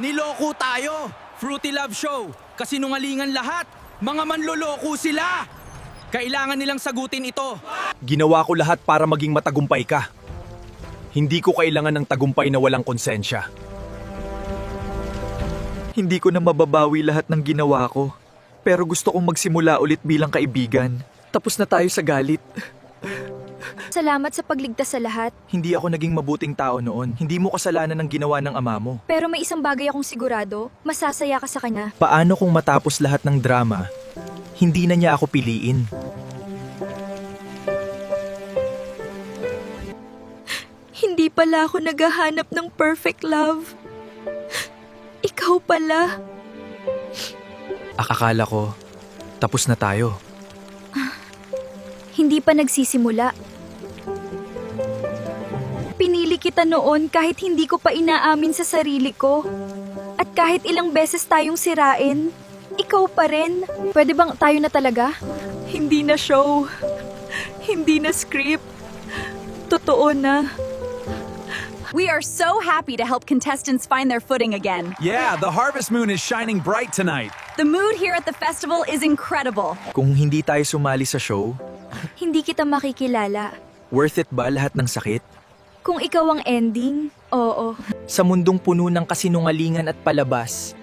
Niloko tayo! Fruity Love Show! Kasinungalingan lahat! Mga manloloko sila! Kailangan nilang sagutin ito. Ginawa ko lahat para maging matagumpay ka. Hindi ko kailangan ng tagumpay na walang konsensya. Hindi ko na mababawi lahat ng ginawa ko. Pero gusto kong magsimula ulit bilang kaibigan. Tapos na tayo sa galit. Salamat sa pagligtas sa lahat. Hindi ako naging mabuting tao noon. Hindi mo kasalanan ng ginawa ng ama mo. Pero may isang bagay akong sigurado, masasaya ka sa kanya. Paano kung matapos lahat ng drama, hindi na niya ako piliin? Hindi pala ako naghahanap ng perfect love. Ikaw pala. Akala ko, tapos na tayo. Hindi pa nagsisimula. Pinili kita noon kahit hindi ko pa inaamin sa sarili ko. At kahit ilang beses tayong sirain, ikaw pa rin. Pwede bang tayo na talaga? Hindi na show. Hindi na script. Totoo na. We are so happy to help contestants find their footing again. Yeah, the harvest moon is shining bright tonight. The mood here at the festival is incredible. Kung hindi tayo sumali sa show, Hindi kita makikilala. worth it ba lahat ng sakit? Kung ikaw ang ending, oo. Sa mundong puno ng kasinungalingan at palabas,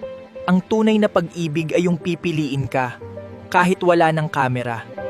ang tunay na pag-ibig ay yung pipiliin ka, kahit wala ng kamera.